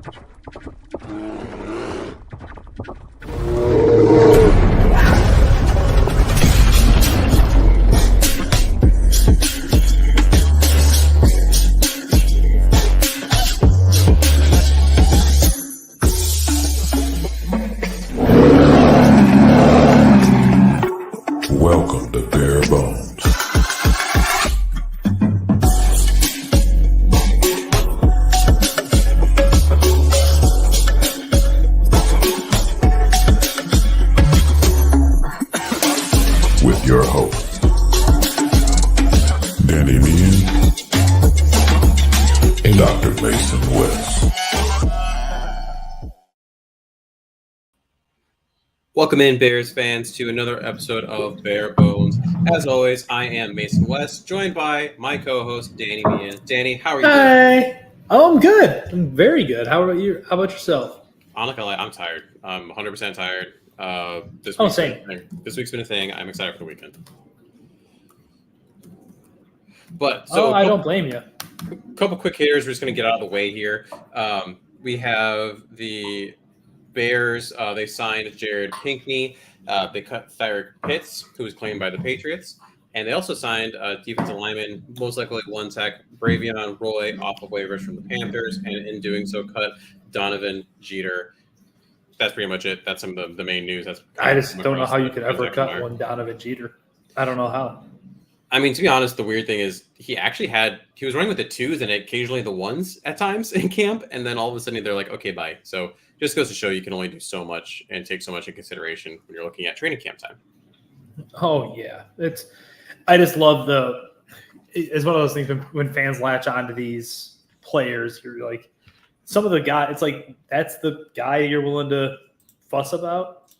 Welcome to Bare Bones. With your hosts, Danny Meehan and Dr. Mason West. Welcome in, Bears fans, to another episode of Bare Bones. As always, I am Mason West, joined by my co-host, Danny Meehan. Danny, how are you doing? Hi. Oh, I'm good. I'm very good. How about you? How about yourself? I'm not gonna lie, I'm tired. I'm 100% tired. Same. This week's been a thing. I'm excited for the weekend. But so I don't blame you. A couple quick hitters. We're just gonna get out of the way here. We have the Bears. They signed Jared Pinkney. They cut Thyrick Pitts, who was claimed by the Patriots, and they also signed defensive lineman, most likely one tech, Bravion Roy, off of waivers from the Panthers, and in doing so, cut Donovan Jeter. That's pretty much it. That's some of the main news. I just don't know how you could ever cut one Donovan Jeter. I don't know how. I mean, to be honest, the weird thing is he was running with the twos and occasionally the ones at times in camp, and then all of a sudden they're like, okay, bye. So just goes to show you can only do so much and take so much in consideration when you're looking at training camp time. Oh yeah, I just love it's one of those things when fans latch onto these players. You're like, some of the guy, it's like that's the guy you're willing to fuss about.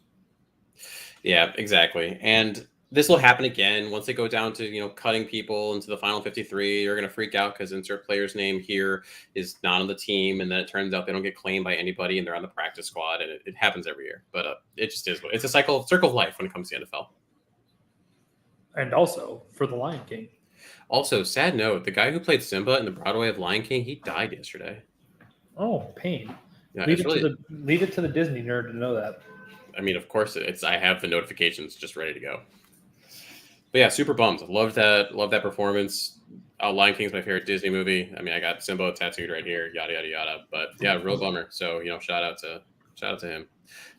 Yeah, exactly. And this will happen again once they go down to, cutting people into the final 53. You're going to freak out because insert player's name here is not on the team. And then it turns out they don't get claimed by anybody and they're on the practice squad. And it happens every year. But it just is. It's a circle of life when it comes to the NFL. And also for the Lion King. Also, sad note, the guy who played Simba in the Broadway of Lion King, he died yesterday. Oh, pain. Yeah, leave it to the Disney nerd to know that. I mean, of course, I have the notifications just ready to go. But yeah, super bummed. Loved that performance. Lion King's my favorite Disney movie. I mean, I got Simba tattooed right here, yada yada yada. But yeah, real bummer. So shout out to him.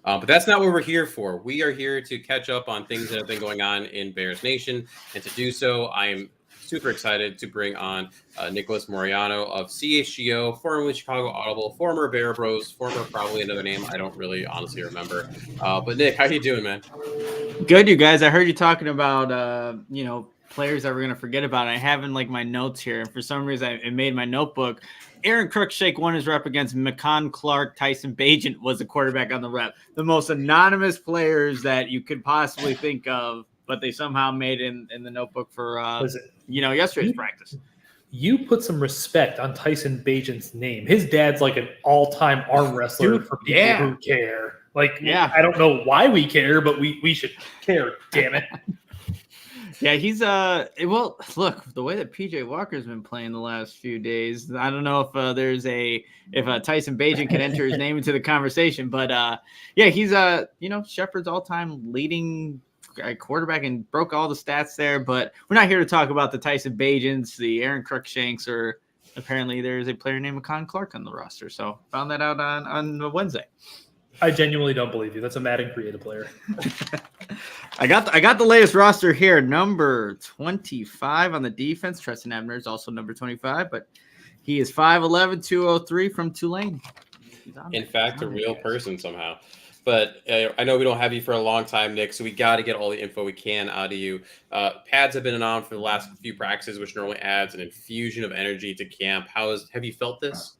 But that's not what we're here for. We are here to catch up on things that have been going on in Bears Nation, and to do so, I am super excited to bring on Nicholas Moreano of CHGO, formerly Chicago Audible, former Bear Bros, former probably another name I don't really honestly remember. But Nick, how you doing, man? Good, you guys. I heard you talking about players that we're gonna forget about. I have in my notes here, and for some reason I made my notebook. Aaron Cruikshank won his rep against McCon Clark. Tyson Bagent was the quarterback on the rep. The most anonymous players that you could possibly think of, but they somehow made it in the notebook for yesterday's practice. You put some respect on Tyson Bagent's name. His dad's like an all-time arm wrestler for people who care. I don't know why we care, but we should care, damn it. Yeah, he's look, the way that PJ Walker's been playing the last few days, I don't know if Tyson Bagent can enter his name into the conversation, but he's Shepherd's all-time leading quarterback and broke all the stats there. But we're not here to talk about the Tyson Bagents, the Aaron Cruikshanks, or apparently there's a player named McCon Clark on the roster. So found that out on Wednesday. I genuinely don't believe you. That's a Madden creative player. I got the latest roster here. Number 25 on the defense. Tristan Ebner is also number 25, but he is 5'11", 203 from Tulane. In fact, a real person somehow. But I know we don't have you for a long time, Nick, so we got to get all the info we can out of you. Pads have been on for the last few practices, which normally adds an infusion of energy to camp. Have you felt this?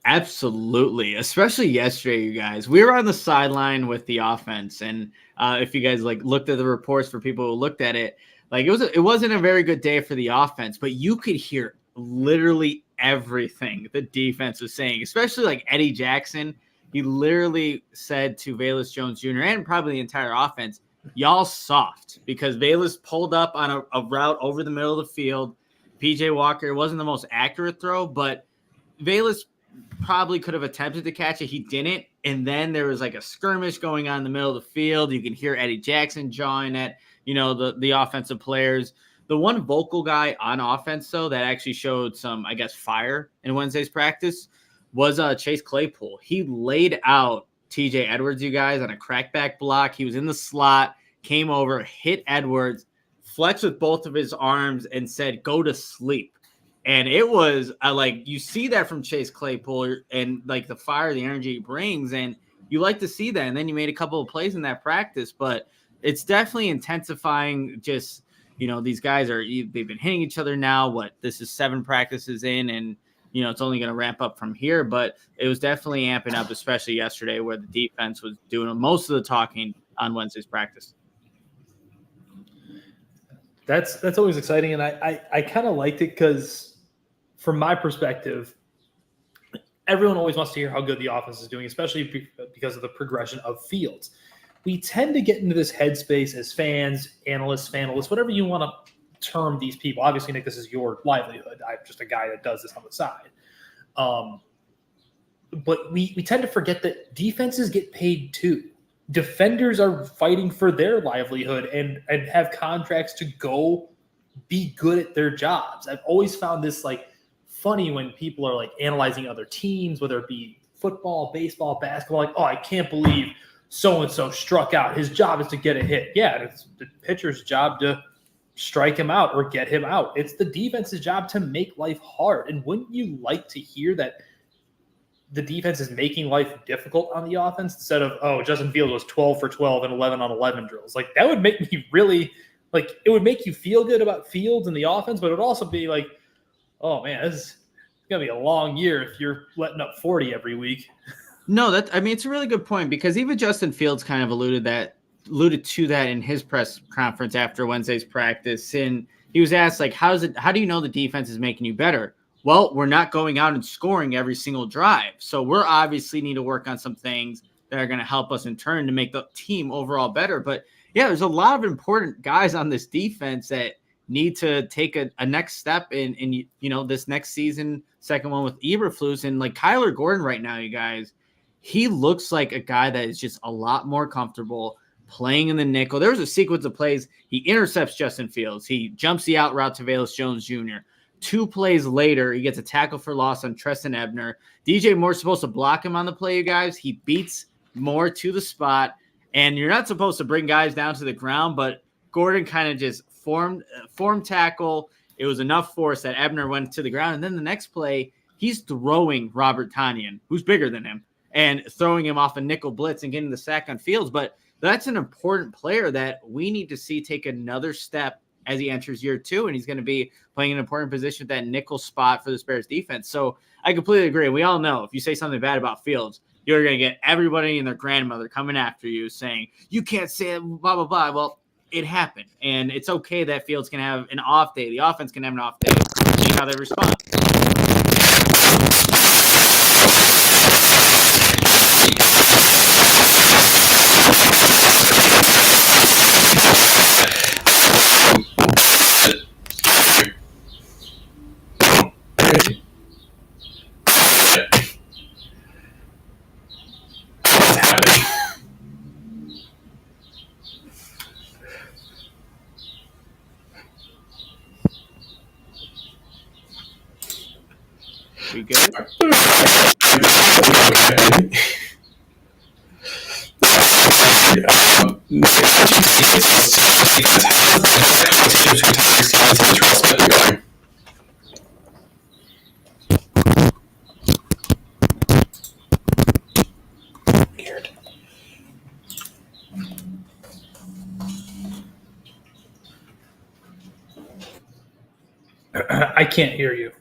Absolutely, especially yesterday, you guys. We were on the sideline with the offense, and if you guys looked at the reports for people who looked at it, it wasn't a very good day for the offense, but you could hear literally everything the defense was saying, especially Eddie Jackson. He literally said to Velus Jones Jr. and probably the entire offense, y'all soft, because Velus pulled up on a route over the middle of the field. PJ Walker, it wasn't the most accurate throw, but Velus probably could have attempted to catch it. He didn't. And then there was like a skirmish going on in the middle of the field. You can hear Eddie Jackson jawing at, the offensive players. The one vocal guy on offense, though, that actually showed some, I guess, fire in Wednesday's practice was Chase Claypool. He laid out TJ Edwards, you guys, on a crackback block. He was in the slot, came over, hit Edwards, flexed with both of his arms, and said, "Go to sleep." And it was you see that from Chase Claypool and like the fire, the energy he brings, and you like to see that. And then you made a couple of plays in that practice, but it's definitely intensifying. Just, these guys they've been hitting each other now. This is 7 practices in, and it's only going to ramp up from here, but it was definitely amping up, especially yesterday where the defense was doing most of the talking on Wednesday's practice. That's always exciting. And I kind of liked it because from my perspective, everyone always wants to hear how good the offense is doing, especially because of the progression of Fields. We tend to get into this headspace as fans, analysts, whatever you want to term these people. Obviously, Nick, this is your livelihood. I'm just a guy that does this on the side. But we tend to forget that defenses get paid too. Defenders are fighting for their livelihood and have contracts to go be good at their jobs. I've always found this funny when people are analyzing other teams, whether it be football, baseball, basketball, oh, I can't believe so-and-so struck out. His job is to get a hit. Yeah, it's the pitcher's job to strike him out or get him out. It's the defense's job to make life hard. And wouldn't you like to hear that the defense is making life difficult on the offense instead of, Justin Fields was 12 for 12 and 11 on 11 drills? That would make me really it would make you feel good about Fields and the offense, but it would also be oh man, it's going to be a long year if you're letting up 40 every week. No, it's a really good point because even Justin Fields kind of alluded to that in his press conference after Wednesday's practice. And he was asked, how do you know the defense is making you better? Well, we're not going out and scoring every single drive. So we're obviously need to work on some things that are going to help us in turn to make the team overall better. But yeah, there's a lot of important guys on this defense that need to take a next step in this next season, second one with Eberflus. And Kyler Gordon right now, you guys, he looks like a guy that is just a lot more comfortable playing in the nickel. There was a sequence of plays. He intercepts Justin Fields. He jumps the out route to Velus Jones Jr. 2 plays later, he gets a tackle for loss on Treston Ebner. DJ Moore's supposed to block him on the play, you guys. He beats Moore to the spot, and you're not supposed to bring guys down to the ground, but Gordon kind of just formed tackle. It was enough force that Ebner went to the ground, and then the next play, he's throwing Robert Tonyan, who's bigger than him, and throwing him off a nickel blitz and getting the sack on Fields. But that's an important player that we need to see take another step as he enters year 2, and he's going to be playing an important position at that nickel spot for the Bears defense. So I completely agree. We all know if you say something bad about Fields, you're going to get everybody and their grandmother coming after you saying, you can't say blah, blah, blah. Well, it happened, and it's okay that Fields can have an off day. The offense can have an off day. See how they respond. We good? Weird. I can't hear you.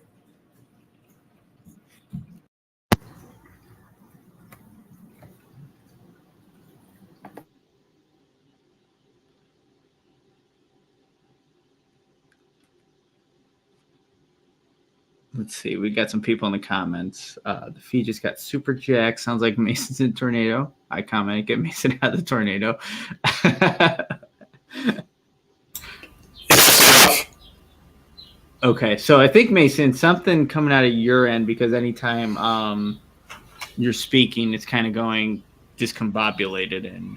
Let's see. We got some people in the comments. The feed just got super jacked. Sounds like Mason's in tornado. I commented, get Mason out of the tornado. Okay, so I think Mason, something coming out of your end because anytime you're speaking, it's kind of going discombobulated, and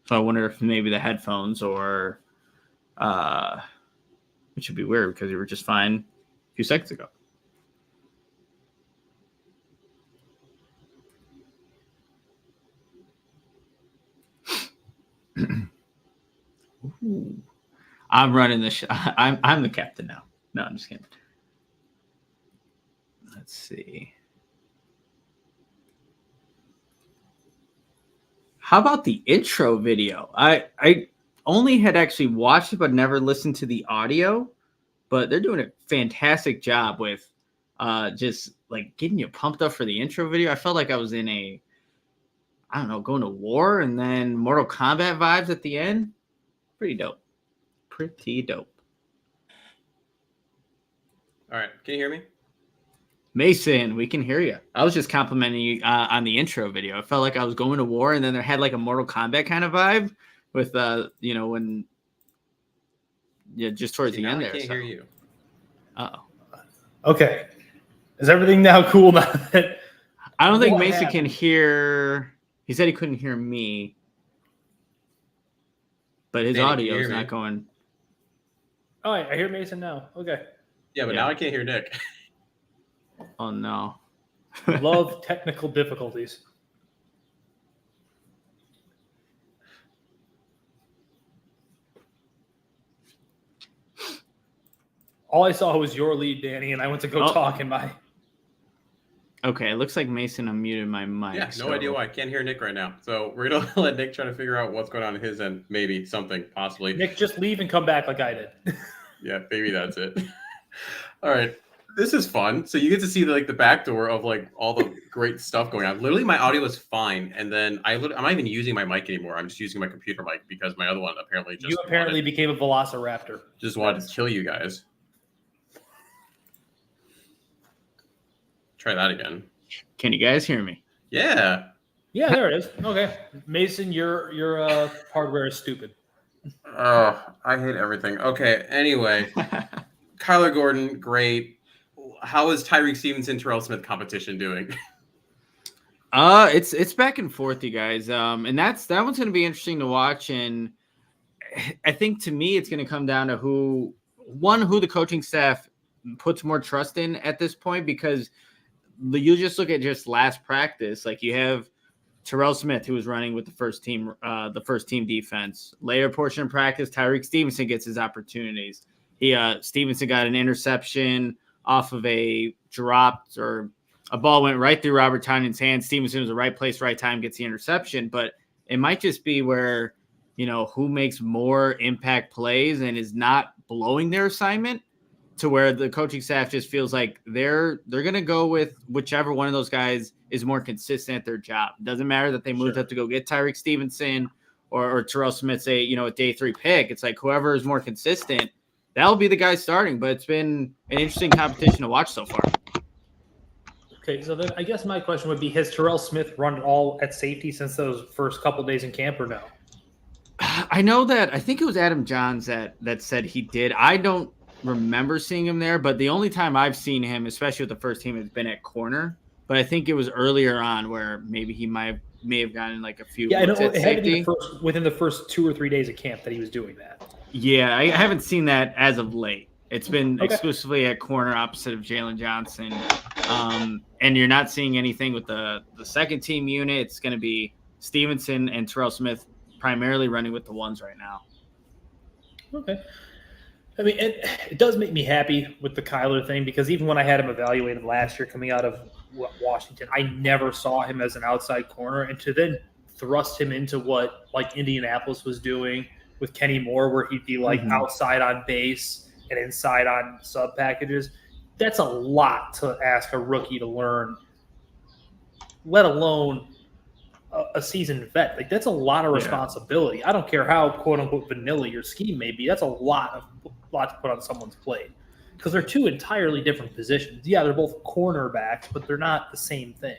so I wonder if maybe the headphones or which would be weird because you were just fine a few seconds ago. Ooh. I'm running the show. I'm the captain now. No, I'm just kidding. Let's see. How about the intro video? I only had actually watched it but never listened to the audio, but they're doing a fantastic job with just like getting you pumped up for the intro video. I felt like I was in I don't know, going to war and then Mortal Kombat vibes at the end. Pretty dope. Pretty dope. All right, can you hear me? Mason, we can hear you. I was just complimenting you on the intro video. I felt like I was going to war, and then there had like a Mortal Kombat kind of vibe with, when, just towards the end there. I can't hear you. Uh-oh. Okay. Is everything now cool now that I don't think What Mason happened? can hear. He said he couldn't hear me, but his Danny, can audio you is hear not me? going. Oh, I hear Mason now. Okay. Yeah, but Yeah. now I can't hear Nick. Oh no. Love technical difficulties. All I saw was your lead, Danny, and I went to go Oh. talk in my. Okay, it looks like Mason unmuted my mic. Yeah, no idea why. I can't hear Nick right now. So we're gonna let Nick try to figure out what's going on his end. Maybe something, possibly. Nick, just leave and come back like I did. Yeah, maybe that's it. All right, this is fun. So you get to see the back door of like all the great stuff going on. Literally, my audio is fine, and then I'm not even using my mic anymore. I'm just using my computer mic because my other one apparently just You apparently became a velociraptor. wanted to kill you guys. Try that again. Can you guys hear me? Yeah. Yeah, there it is. Okay, Mason, your hardware is stupid. Oh, I hate everything. Okay. Anyway, Kyler Gordon, great. How is Tyreek Stevenson, Terrell Smith competition doing? It's back and forth, you guys. And that one's going to be interesting to watch. And I think to me, it's going to come down to who the coaching staff puts more trust in at this point, because you just look at just last practice. Like, you have Terrell Smith, who was running with the first team defense. Later portion of practice, Tyreek Stevenson gets his opportunities. Stevenson got an interception off of a dropped, or a ball went right through Robert Tonyan's hands. Stevenson was the right place, right time, gets the interception. But it might just be where, who makes more impact plays and is not blowing their assignment, to where the coaching staff just feels like they're going to go with whichever one of those guys is more consistent at their job. It doesn't matter that they moved up to go get Tyreek Stevenson or Terrell Smith, say, a day 3 pick. It's like whoever is more consistent, that'll be the guy starting. But it's been an interesting competition to watch so far. Okay, so then I guess my question would be, has Terrell Smith run it all at safety since those first couple days in camp, or no? I know that I think it was Adam Johns that said he did. I don't remember seeing him there, but the only time I've seen him, especially with the first team, has been at corner. But I think it was earlier on where maybe he may have gotten like a few. Yeah, I know looks it at had to be safety. within the first 2 or 3 days of camp that he was doing that. Yeah, I haven't seen that as of late. It's been Okay. exclusively at corner opposite of Jalen Johnson. And you're not seeing anything with the second team unit. It's going to be Stevenson and Terrell Smith primarily running with the ones right now. Okay. I mean, it does make me happy with the Kyler thing, because even when I had him evaluated last year coming out of Washington, I never saw him as an outside corner. And to then thrust him into what like Indianapolis was doing with Kenny Moore, where he'd be like outside on base and inside on sub packages, that's a lot to ask a rookie to learn, let alone a seasoned vet. Like, that's a lot of responsibility. I don't care how quote unquote vanilla your scheme may be. That's a lot to put on someone's plate, because they're two entirely different positions. Yeah, they're both cornerbacks, but they're not the same thing.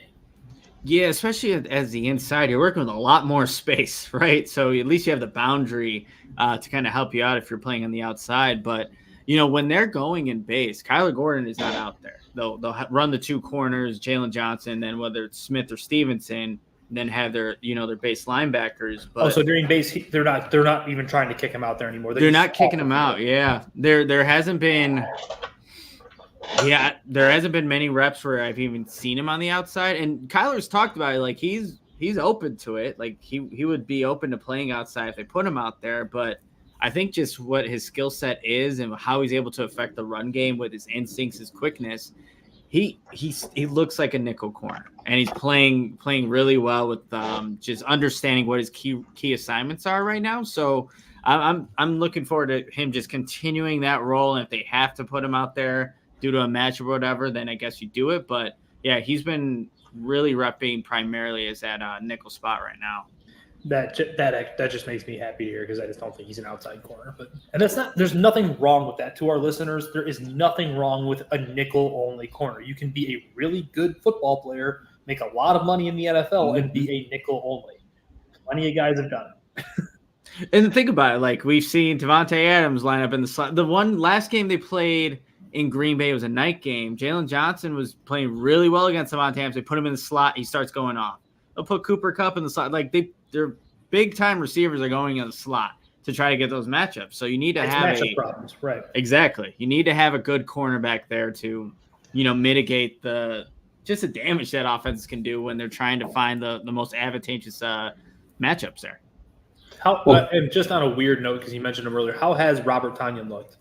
Yeah, especially as the inside, you're working with a lot more space, right? So at least you have the boundary to kind of help you out if you're playing on the outside. But when they're going in base, Kyler Gordon is not out there. They'll run the two corners, Jalen Johnson, then whether it's Smith or Stevenson, then have their base linebackers. But so during base, they're not even trying to kick him out there anymore. They're not kicking him out. Yeah, there hasn't been many reps where I've even seen him on the outside. And Kyler's talked about it, like he's open to it. Like he would be open to playing outside if they put him out there. But I think just what his skill set is and how he's able to affect the run game with his instincts, his quickness, he looks like a nickel corner, and he's playing really well with just understanding what his key assignments are right now. So I'm looking forward to him just continuing that role. And if they have to put him out there due to a match or whatever, then I guess you do it. But yeah, he's been really repping primarily as that nickel spot right now. That just makes me happy to hear, because I just don't think he's an outside corner. And there's nothing wrong with that. To our listeners, there is nothing wrong with a nickel only corner. You can be a really good football player, make a lot of money in the NFL, and be a nickel only. Plenty of guys have done it. And think about it, like we've seen Devontae Adams line up in the slot. The one last game they played in Green Bay was a night game. Jalen Johnson was playing really well against Devontae Adams. They put him in the slot. He starts going off. They'll put Cooper Kupp in the slot. Like their big time receivers are going in the slot to try to get those matchups. So you need to have matchup problems, right? Exactly. You need to have a good cornerback there to, mitigate the damage that offenses can do when they're trying to find the most advantageous matchups there. And just on a weird note, because you mentioned him earlier, how has Robert Tonyan looked?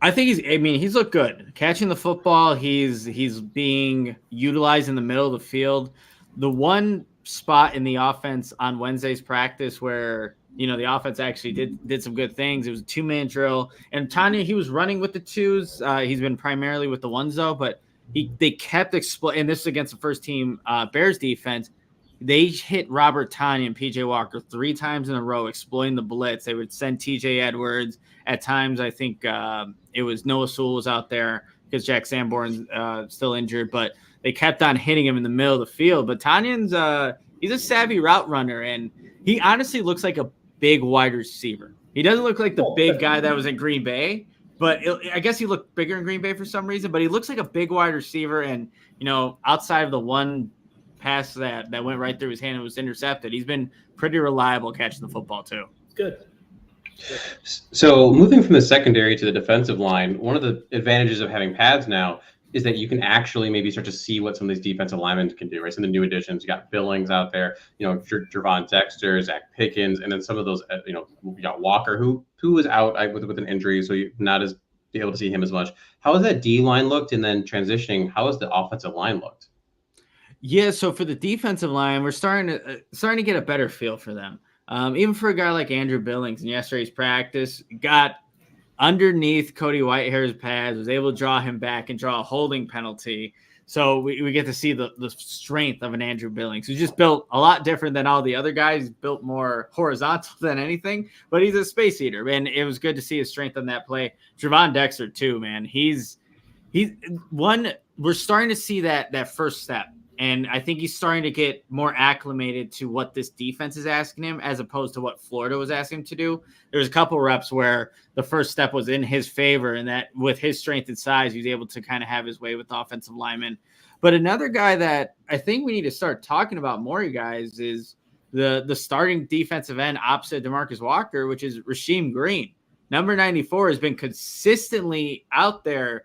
I think he's looked good. Catching the football, he's being utilized in the middle of the field. The one spot in the offense on Wednesday's practice where, the offense actually did some good things. It was a 2-man drill. And Tonyan, he was running with the twos. He's been primarily with the ones, though. But they kept exploiting. And this is against the first-team Bears defense. They hit Robert Tonyan and P.J. Walker 3 times in a row, exploiting the blitz. They would send T.J. Edwards. At times, I think it was Noah Sewell was out there because Jack Sanborn's still injured. But they kept on hitting him in the middle of the field. But Tanyan's he's a savvy route runner, and he honestly looks like a big wide receiver. He doesn't look like the big guy that was in Green Bay, but I guess he looked bigger in Green Bay for some reason. But he looks like a big wide receiver, and outside of the one pass that went right through his hand and was intercepted, he's been pretty reliable catching the football too. Good. So moving from the secondary to the defensive line, one of the advantages of having pads now is that you can actually maybe start to see what some of these defensive linemen can do, right? Some of the new additions, you got Billings out there, Jervon Dexter, Zach Pickens, and then some of those, we got Walker, who was out with an injury, so you're not as able to see him as much. How has that D line looked? And then transitioning, how has the offensive line looked? Yeah, so for the defensive line, we're starting to get a better feel for them. Even for a guy like Andrew Billings in yesterday's practice, got underneath Cody Whitehair's pads, was able to draw him back and draw a holding penalty. So we get to see the strength of an Andrew Billings, who's just built a lot different than all the other guys. He's built more horizontal than anything, but he's a space eater. And it was good to see his strength on that play. Jervon Dexter too, man. He's one, we're starting to see that first step. And I think he's starting to get more acclimated to what this defense is asking him as opposed to what Florida was asking him to do. There was a couple reps where the first step was in his favor, and that with his strength and size, he was able to kind of have his way with the offensive linemen. But another guy that I think we need to start talking about more, you guys, is the starting defensive end opposite DeMarcus Walker, which is Rasheem Green. Number 94 has been consistently out there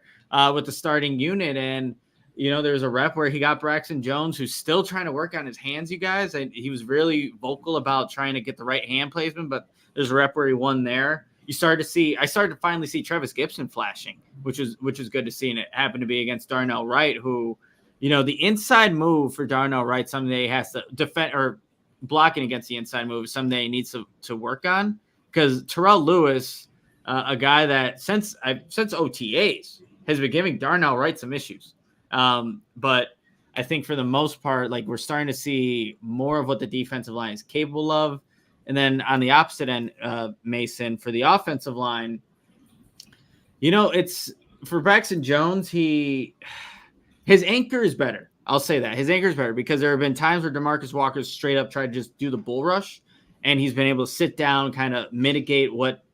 with the starting unit, and there's a rep where he got Braxton Jones, who's still trying to work on his hands, you guys. And he was really vocal about trying to get the right hand placement, but there's a rep where he won there. I started to finally see Travis Gibson flashing, which is good to see. And it happened to be against Darnell Wright, who, the inside move for Darnell Wright, someday he has to defend, or blocking against the inside move, someday he needs to work on. Because Terrell Lewis, a guy that since OTAs has been giving Darnell Wright some issues. But I think for the most part, like, we're starting to see more of what the defensive line is capable of. And then on the opposite end, Mason, for the offensive line, it's for Braxton Jones, his anchor is better. I'll say that his anchor is better because there have been times where DeMarcus Walker's straight up tried to just do the bull rush, and he's been able to sit down, kind of mitigate what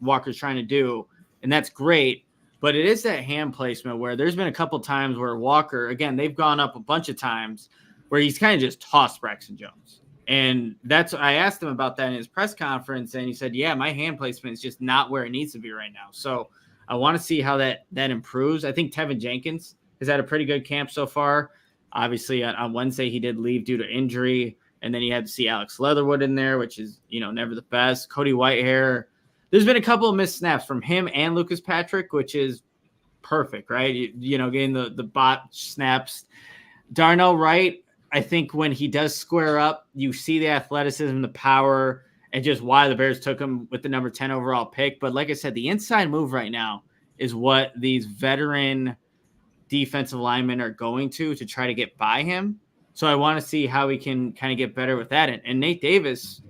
Walker's trying to do. and that's great. But it is that hand placement where there's been a couple times where Walker, again, they've gone up a bunch of times where he's kind of just tossed Braxton Jones. And I asked him about that in his press conference, and he said, yeah, my hand placement is just not where it needs to be right now. So I want to see how that improves. I think Tevin Jenkins has had a pretty good camp so far. Obviously, on Wednesday, he did leave due to injury, and then you had to see Alex Leatherwood in there, which is, never the best. Cody Whitehair. There's been a couple of missed snaps from him and Lucas Patrick, which is perfect, right? Getting the bot snaps. Darnell Wright, I think when he does square up, you see the athleticism, the power, and just why the Bears took him with the number 10 overall pick. But like I said, the inside move right now is what these veteran defensive linemen are going to try to get by him. So I want to see how we can kind of get better with that. And Nate Davis,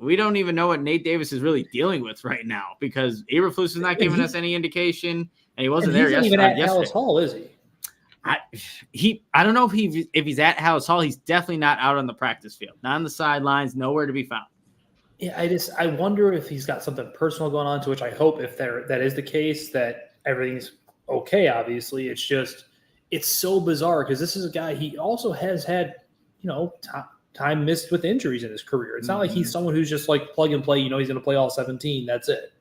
we don't even know what Nate Davis is really dealing with right now because Eberflus is not giving us any indication, and he wasn't there yesterday. He's not even at Hallis Hall, is he? I don't know if he's at Hallis Hall. He's definitely not out on the practice field, not on the sidelines, nowhere to be found. Yeah, I wonder if he's got something personal going on, to which I hope if that is the case, that everything's okay. Obviously, it's so bizarre because this is a guy, he also has had, time missed with injuries in his career. It's not like he's someone who's just like plug and play, he's going to play all 17. That's it.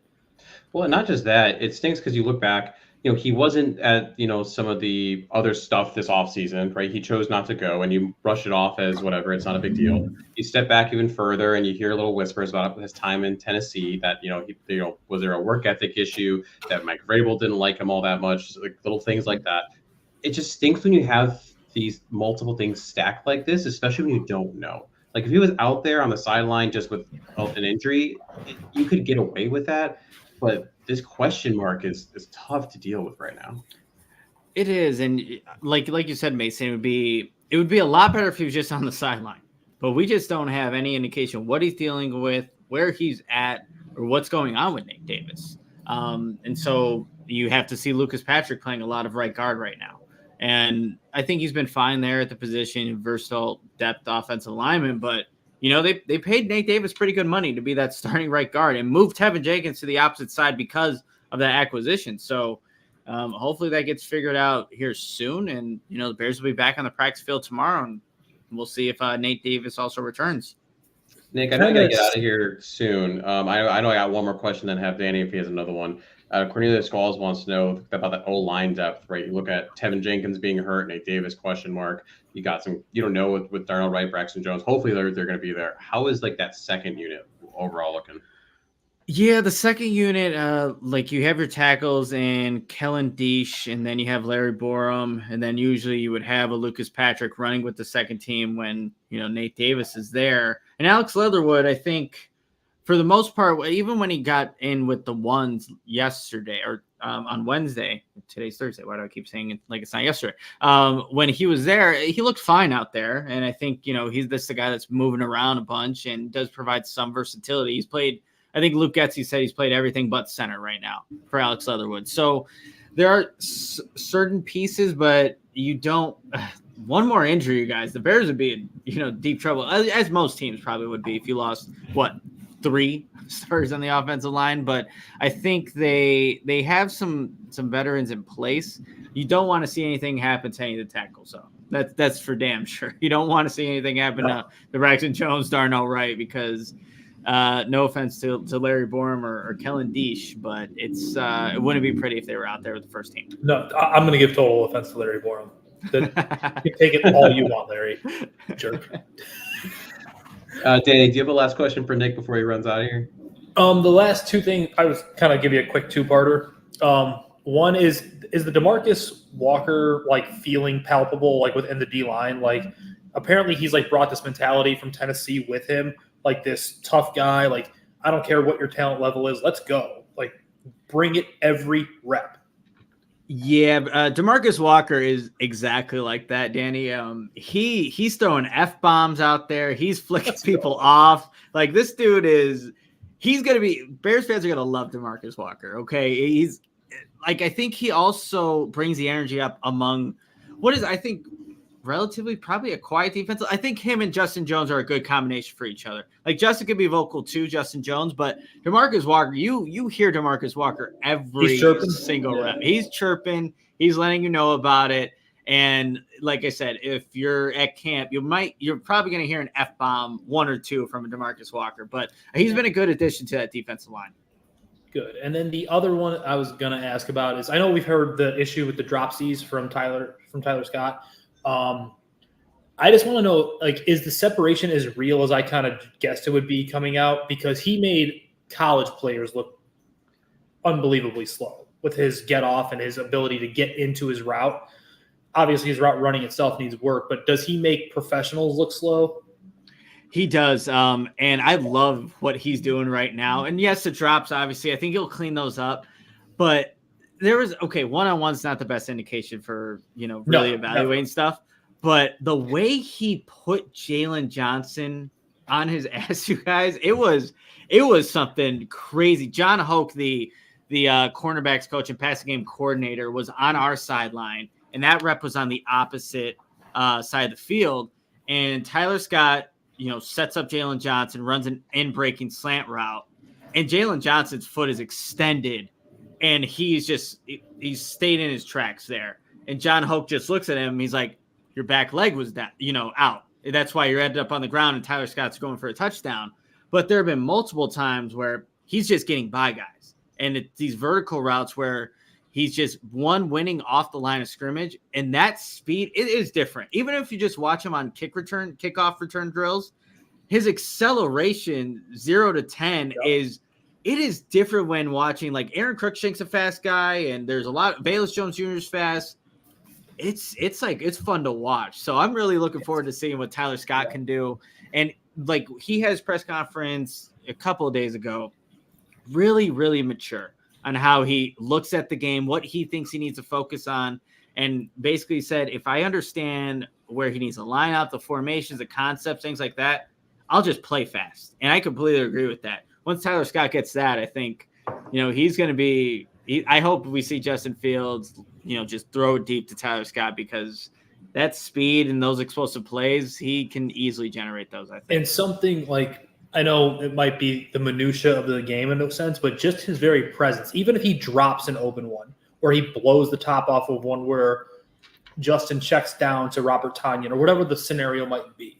Well, and not just that, it stinks because you look back, he wasn't at, some of the other stuff this offseason, right? He chose not to go and you brush it off as whatever. It's not a big deal. You step back even further and you hear little whispers about his time in Tennessee that, was there a work ethic issue that Mike Vrabel didn't like him all that much, like little things like that. It just stinks when you have these multiple things stacked like this, especially when you don't know. Like if he was out there on the sideline just with an injury, you could get away with that. But this question mark is tough to deal with right now. It is, and like you said, Mason, it would be a lot better if he was just on the sideline. But we just don't have any indication what he's dealing with, where he's at, or what's going on with Nate Davis. And so you have to see Lucas Patrick playing a lot of right guard right now. And I think he's been fine there at the position, versatile depth offensive lineman. But, they paid Nate Davis pretty good money to be that starting right guard and moved Tevin Jenkins to the opposite side because of that acquisition. So hopefully that gets figured out here soon. And, the Bears will be back on the practice field tomorrow. And we'll see if Nate Davis also returns. Nick, I know I got to get out of here soon. I know I got one more question, then have Danny if he has another one. Cornelius Falls wants to know about that O-line depth, right? You look at Tevin Jenkins being hurt, Nate Davis question mark. You got some, don't know with Darnell Wright, Braxton Jones. Hopefully they're going to be there. How is that second unit overall looking? Yeah, the second unit, you have your tackles and Kellen Deesh, and then you have Larry Borum, and then usually you would have a Lucas Patrick running with the second team when, Nate Davis is there. And Alex Leatherwood, I think, for the most part, even when he got in with the ones yesterday or on Wednesday, today's Thursday. Why do I keep saying it like it's not yesterday? When he was there, he looked fine out there. And I think, he's the guy that's moving around a bunch and does provide some versatility. He's played, I think Luke Getsy said he's played everything but center right now for Alex Leatherwood. So there are certain pieces, but you don't. One more injury, you guys. The Bears would be in, deep trouble, as most teams probably would be if you lost, 3 starters on the offensive line. But I think they have some veterans in place. You don't want to see anything happen to any of the tackles. So that's for damn sure. You don't want to see anything happen to Braxton Jones, Darnell Wright, because no offense to Larry Borum or Kellen Deesh, but it wouldn't be pretty if they were out there with the first team. No, I'm going to give total offense to Larry Borum. You can take it all you want, Larry. Jerk. Danny, do you have a last question for Nick before he runs out of here? The last two things, I was kind of give you a quick two-parter. One is the DeMarcus Walker feeling palpable within the D line? Apparently he's brought this mentality from Tennessee with him, this tough guy. I don't care what your talent level is, let's go. Bring it every rep. Yeah, DeMarcus Walker is exactly like that, Danny. He's throwing F-bombs out there. He's flicking people off. This dude he's going to be – Bears fans are going to love DeMarcus Walker, okay? He's – I think he also brings the energy up among – I think relatively probably a quiet defense. I think him and Justin Jones are a good combination for each other. Like Justin could be vocal too, Justin Jones, but DeMarcus Walker, you hear DeMarcus Walker every single rep. He's chirping. He's letting you know about it. And like I said, if you're at camp, you're probably going to hear an F-bomb, 1 or 2 from a DeMarcus Walker, but he's been a good addition to that defensive line. Good. And then the other one I was going to ask about is, I know we've heard the issue with the dropsies from Tyler Scott. I just want to know, like, is the separation as real as I kind of guessed it would be coming out? Because he made college players look unbelievably slow with his get off and his ability to get into his route. Obviously, his route running itself needs work, but does he make professionals look slow? He does, and I love what he's doing right now. And yes, the drops, obviously, I think he'll clean those up. But one-on-one's not the best indication for, really evaluating stuff. But the way he put Jalen Johnson on his ass, you guys, it was something crazy. John Hoke, the cornerbacks coach and passing game coordinator, was on our sideline. And that rep was on the opposite side of the field. And Tyler Scott, sets up Jalen Johnson, runs an in-breaking slant route. And Jalen Johnson's foot is extended. And he's stayed in his tracks there. And John Hoke just looks at him. And he's like, your back leg was out. That's why you ended up on the ground and Tyler Scott's going for a touchdown. But there have been multiple times where he's just getting by guys. And these vertical routes where he's just winning off the line of scrimmage, and that speed, it is different. Even if you just watch him on kickoff return drills, his acceleration 0 to 10 is different when watching, like, Aaron Cruikshank's a fast guy, and there's a lot. Bayless Jones Jr. is fast. It's fun to watch. So I'm really looking forward to seeing what Tyler Scott can do. And like, he has press conference a couple of days ago, really, really mature on how he looks at the game, what he thinks he needs to focus on, and basically said, if I understand where he needs to line up, the formations, the concepts, things like that, I'll just play fast. And I completely agree with that. Once Tyler Scott gets that, I think, he's going to be I hope we see Justin Fields, just throw it deep to Tyler Scott, because that speed and those explosive plays, he can easily generate those, I think. And something like, I know it might be the minutia of the game in no sense, but just his very presence, even if he drops an open one or he blows the top off of one where Justin checks down to Robert Tonyan or whatever the scenario might be,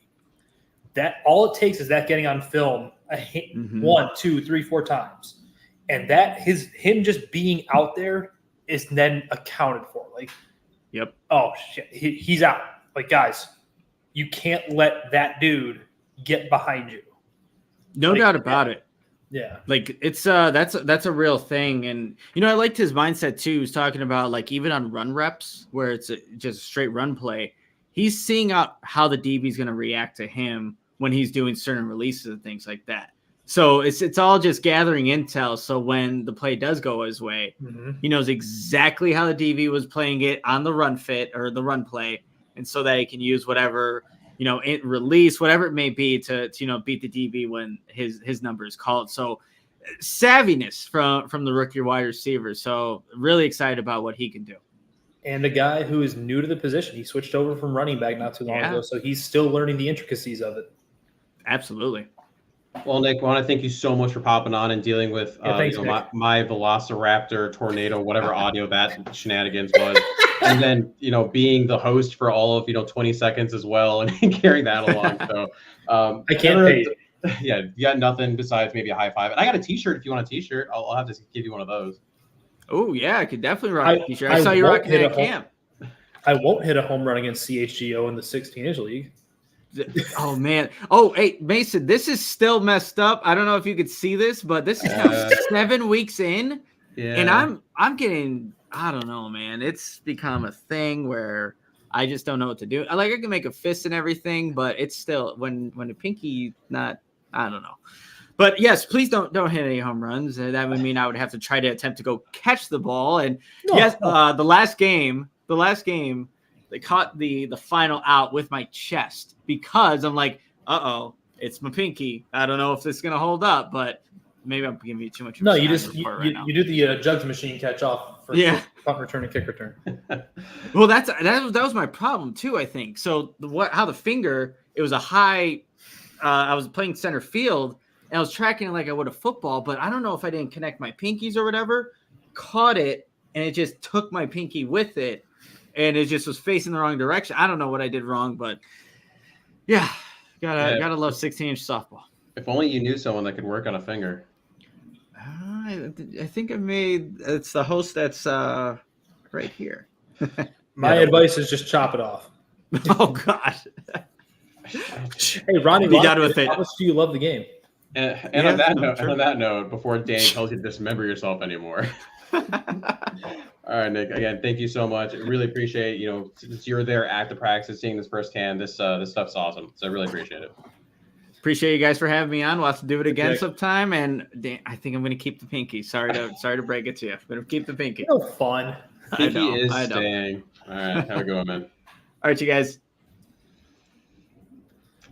that all it takes is that getting on film 1, 2, 3, 4 times. And that him just being out there is then accounted for. Like, yep. Oh shit, he's out. Like, guys, you can't let that dude get behind you. No doubt about it. Yeah. Like, it's that's a real thing. And I liked his mindset too. He was talking about, like, even on run reps where it's just a straight run play, he's seeing out how the DB is going to react to him when he's doing certain releases and things like that. So it's all just gathering intel. So when the play does go his way, he knows exactly how the DB was playing it on the run fit or the run play. And so that he can use whatever, release, whatever it may be to beat the DB when his number is called. So savviness from the rookie wide receiver. So really excited about what he can do. And a guy who is new to the position. He switched over from running back not too long ago. So he's still learning the intricacies of it. Absolutely. Well, Nick, I want to thank you so much for popping on and dealing with my Velociraptor tornado, whatever audio that shenanigans was. And then, being the host for all of, 20 seconds as well and carrying that along. So I can't pay you. Yeah, you got nothing besides maybe a high five. And I got a t-shirt if you want a t-shirt. I'll have to give you one of those. Oh, yeah, I could definitely rock a t-shirt. I saw you rocking it at camp. I won't hit a home run against CHGO in the 16-inch league. Oh, man. Oh, hey, Mason, this is still messed up. I don't know if you could see this, but this is now 7 weeks in. Yeah. And I'm getting, I don't know, man. It's become a thing where I just don't know what to do. I can make a fist and everything, but it's still when the pinky not, I don't know. But yes, please don't hit any home runs. That would mean I would have to try to attempt to go catch the ball. And the last game, they caught the final out with my chest because I'm like, it's my pinky. I don't know if this is gonna hold up, but maybe I'm giving you too much. No, you do the jugs machine catch off. Yeah. punt return and kick return. Well, that was my problem too, I think. So how the finger, it was a high. I was playing center field and I was tracking it like I would a football, but I don't know if I didn't connect my pinkies or whatever. Caught it and it just took my pinky with it, and it just was facing the wrong direction. I don't know what I did wrong, but yeah, gotta love 16-inch softball. If only you knew someone that could work on a finger. I think it's the host that's right here. My advice is just chop it off. Oh God. Hey, Ronnie, how much do you love the game? And on that note, before Danny tells you to dismember yourself anymore. All right, Nick. Again, thank you so much. I really appreciate since you're there at the practice, seeing this firsthand. This stuff's awesome. So I really appreciate it. Appreciate you guys for having me on. We'll have to do it again sometime. And Dan, I think I'm going to keep the pinky. Sorry to break it to you. I'm going to keep the pinky. No fun. Pinky is staying. All right, have a good one, man. All right, you guys.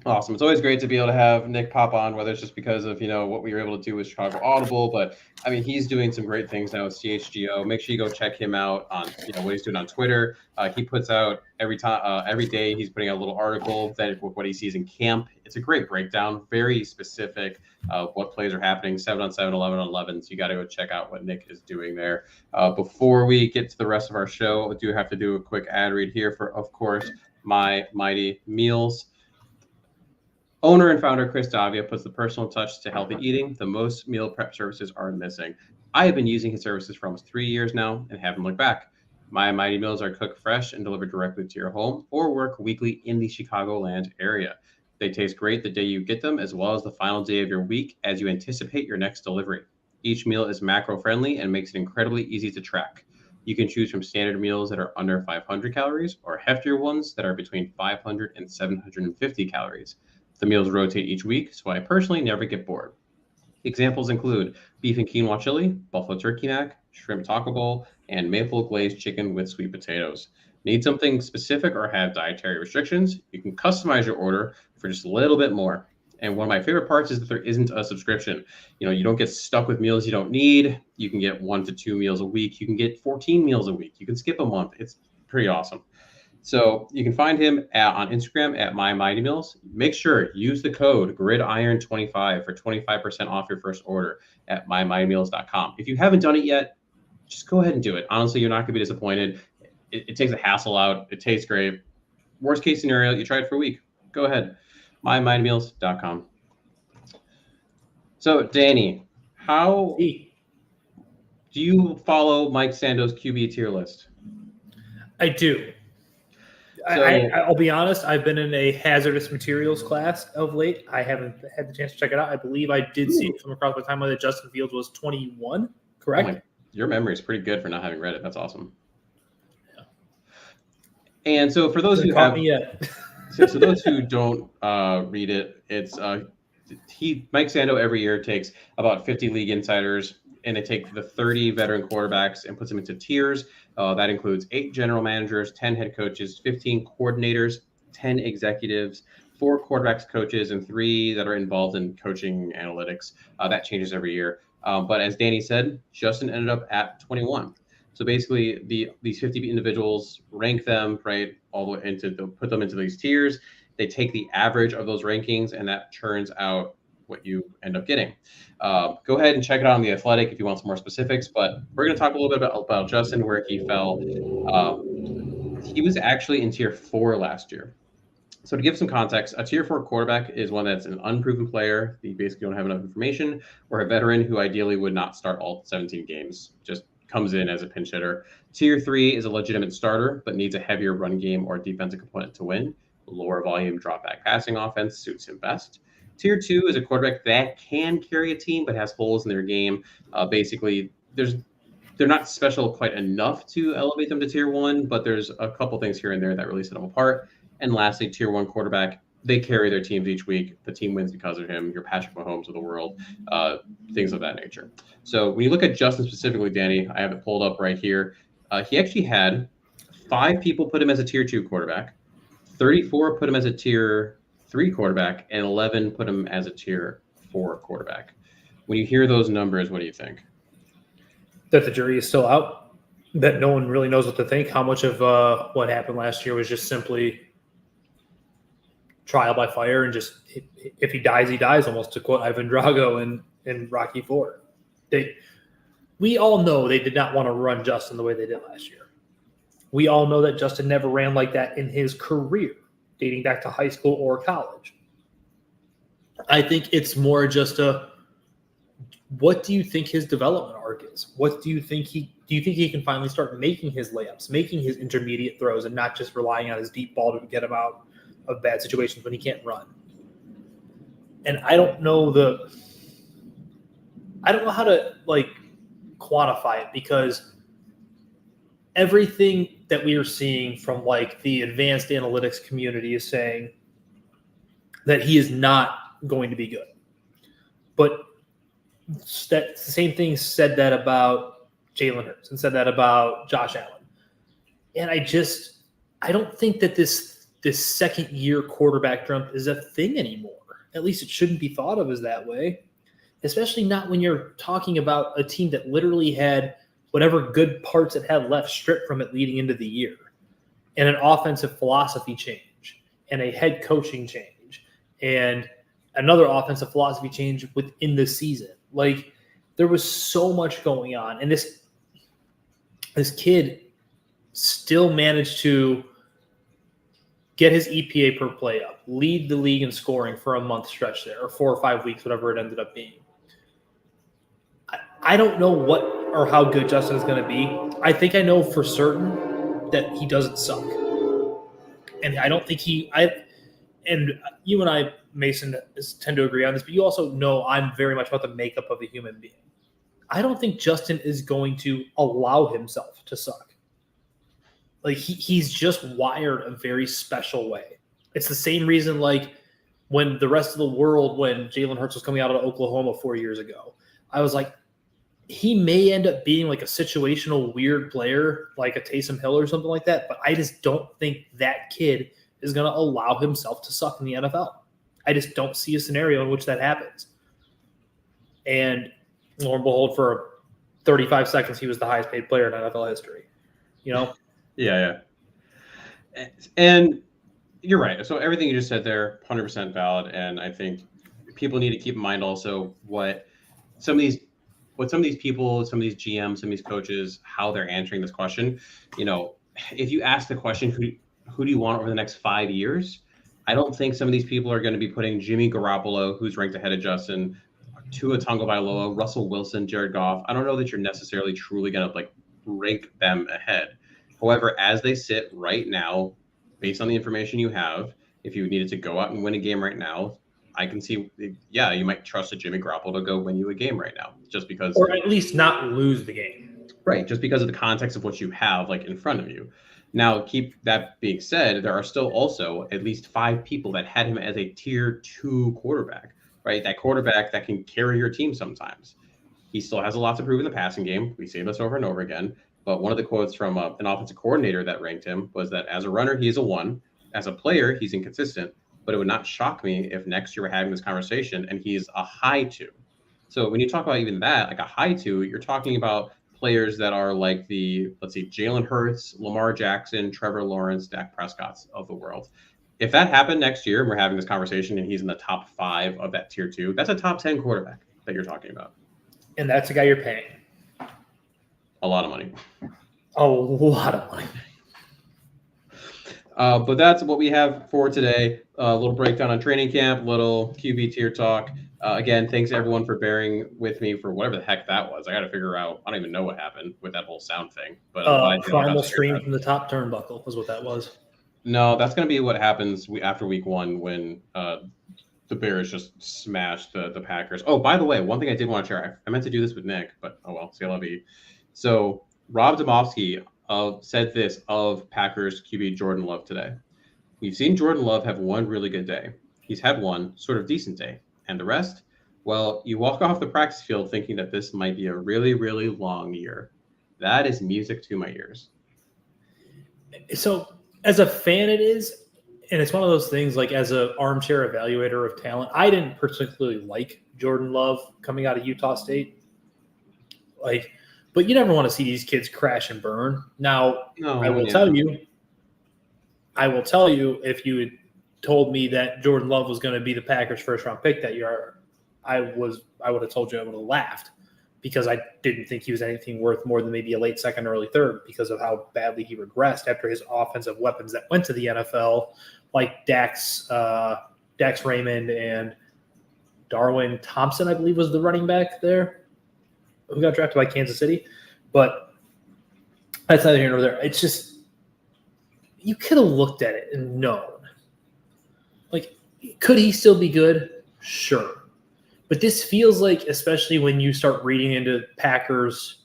Awesome. It's always great to be able to have Nick pop on, whether it's just because of, what we were able to do with Chicago Audible, but I mean, he's doing some great things now with CHGO. Make sure you go check him out on, what he's doing on Twitter. He puts out every day he's putting out a little article that what he sees in camp. It's a great breakdown, very specific what plays are happening, 7-on-7, 11-on-11. So you got to go check out what Nick is doing there. Before we get to the rest of our show, I do have to do a quick ad read here for, of course, My Mighty Meals. Owner and founder Chris Davia puts the personal touch to healthy eating. The most meal prep services are missing. I have been using his services for almost 3 years now and haven't looked back. My Mighty Meals are cooked fresh and delivered directly to your home or work weekly in the Chicagoland area. They taste great the day you get them, as well as the final day of your week as you anticipate your next delivery. Each meal is macro-friendly and makes it incredibly easy to track. You can choose from standard meals that are under 500 calories or heftier ones that are between 500 and 750 calories. The meals rotate each week, so I personally never get bored. Examples include beef and quinoa chili, buffalo turkey mac, shrimp taco bowl, and maple glazed chicken with sweet potatoes. Need something specific or have dietary restrictions? You can customize your order for just a little bit more. And one of my favorite parts is that there isn't a subscription. You don't get stuck with meals you don't need. You can get 1 to 2 meals a week. You can get 14 meals a week. You can skip a month. It's pretty awesome. So you can find him on Instagram at My Mighty Meals. Make sure use the code GRIDIRON25 for 25% off your first order at mymightymeals.com. If you haven't done it yet, just go ahead and do it. Honestly, you're not going to be disappointed. It takes the hassle out. It tastes great. Worst case scenario, you try it for a week. Go ahead. mymightymeals.com. So, Danny, how do you follow Mike Sando's QB tier list? I do. I'll be honest, I've been in a hazardous materials class of late. I haven't had the chance to check it out. I believe I did see it come across my timeline that Justin Fields was 21, correct? Your memory is pretty good for not having read it. That's awesome. Yeah. And so for those who have so those who don't read it, it's Mike Sando every year takes about 50 league insiders and they take the 30 veteran quarterbacks and puts them into tiers. That includes 8 general managers, 10 head coaches, 15 coordinators, 10 executives, 4 quarterbacks coaches, and 3 that are involved in coaching analytics. That changes every year. But as Danny said, Justin ended up at 21. So basically, these 50 individuals rank them right all the way put them into these tiers. They take the average of those rankings, and that churns out what you end up getting. Go ahead and check it out on The Athletic if you want some more specifics, but we're going to talk a little bit about Justin, where he fell. He was actually in tier 4 last year. So to give some context, a tier 4 quarterback is one that's an unproven player. You basically don't have enough information, or a veteran who ideally would not start all 17 games, just comes in as a pinch hitter. Tier 3 is a legitimate starter, but needs a heavier run game or defensive component to win. Lower volume drop back passing offense suits him best. Tier 2 is a quarterback that can carry a team, but has holes in their game. Basically, they're not special quite enough to elevate them to tier 1, but there's a couple things here and there that really set them apart. And lastly, tier 1 quarterback, they carry their teams each week. The team wins because of him. Your Patrick Mahomes of the world, things of that nature. So when you look at Justin specifically, Danny, I have it pulled up right here. He actually had 5 people put him as a tier 2 quarterback, 34 put him as a tier 3 quarterback, and 11 put him as a tier 4 quarterback. When you hear those numbers, what do you think? That the jury is still out? that no one really knows what to think. How much of what happened last year was just simply trial by fire and just if he dies, he dies, almost to quote Ivan Drago in Rocky IV. We all know they did not want to run Justin the way they did last year. We all know that Justin never ran like that in his career, dating back to high school or college. I think it's more just what do you think his development arc is? What do you think he can finally start making his layups, making his intermediate throws, and not just relying on his deep ball to get him out of bad situations when he can't run? And I don't know how to quantify it, because everything that we are seeing from the advanced analytics community is saying that he is not going to be good. But that same thing said that about Jalen Hurts and said that about Josh Allen. And I don't think that this second year quarterback jump is a thing anymore. At least it shouldn't be thought of as that way, especially not when you're talking about a team that literally had whatever good parts it had left stripped from it leading into the year, and an offensive philosophy change and a head coaching change and another offensive philosophy change within the season. There was so much going on, and this kid still managed to get his EPA per play up, lead the league in scoring for a month stretch there, or 4 or 5 weeks, whatever it ended up being. I don't know what or how good Justin is going to be. I think I know for certain that he doesn't suck. And I don't think and you and I, Mason, tend to agree on this, but you also know I'm very much about the makeup of a human being. I don't think Justin is going to allow himself to suck. He's just wired a very special way. It's the same reason when the rest of the world, when Jalen Hurts was coming out of Oklahoma 4 years ago, I was like, he may end up being a situational weird player, like a Taysom Hill or something like that, but I just don't think that kid is going to allow himself to suck in the NFL. I just don't see a scenario in which that happens. And lo and behold, for 35 seconds, he was the highest paid player in NFL history. Yeah. And you're right. So everything you just said there, 100% valid. And I think people need to keep in mind also what some of these people, some of these GMs, some of these coaches, how they're answering this question. If you ask the question, who do you want over the next 5 years? I don't think some of these people are going to be putting Jimmy Garoppolo, who's ranked ahead of Justin, Tua Tagovailoa, Russell Wilson, Jared Goff. I don't know that you're necessarily truly going to rank them ahead. However, as they sit right now, based on the information you have, if you needed to go out and win a game right now, I can see, you might trust a Jimmy Garoppolo to go win you a game right now, just because, or at least not lose the game. Right, just because of the context of what you have in front of you. Now, keep that being said, there are still also at least 5 people that had him as a tier 2 quarterback, right? That quarterback that can carry your team sometimes. He still has a lot to prove in the passing game. We say this over and over again. But one of the quotes from an offensive coordinator that ranked him was that as a runner, he is a 1. As a player, he's inconsistent. But it would not shock me if next year we're having this conversation and he's a high 2. So when you talk about even that, a high 2, you're talking about players that are let's see, Jalen Hurts, Lamar Jackson, Trevor Lawrence, Dak Prescott's of the world. If that happened next year and we're having this conversation and he's in the top 5 of that tier 2, that's a top 10 quarterback that you're talking about. And that's the guy you're paying. A lot of money. A lot of money. But that's what we have for today. A little breakdown on training camp, little QB tier talk. Again, thanks everyone for bearing with me for whatever the heck that was. I got to figure out. I don't even know what happened with that whole sound thing. But primal stream from the top turnbuckle was what that was. No, that's going to be what happens after week 1 when the Bears just smashed the Packers. Oh, by the way, one thing I did want to share. I meant to do this with Nick, but oh well, c'est la vie. So Rob Domofsky said this of Packers QB Jordan Love today. We've seen Jordan Love have one really good day. He's had one sort of decent day. And the rest, well, you walk off the practice field thinking that this might be a really, really long year. That is music to my ears. So as a fan, it is. And it's one of those things, as an armchair evaluator of talent, I didn't particularly like Jordan Love coming out of Utah State. But you never want to see these kids crash and burn. Now, I will tell you, if you had told me that Jordan Love was going to be the Packers' first-round pick that year, I would have told you I would have laughed because I didn't think he was anything worth more than maybe a late second, early third because of how badly he regressed after his offensive weapons that went to the NFL, like Dax Raymond and Darwin Thompson, I believe, was the running back there who got drafted by Kansas City. But that's neither here nor there. It's just you could have looked at it and known. Like, could he still be good? Sure. But this feels like, especially when you start reading into Packers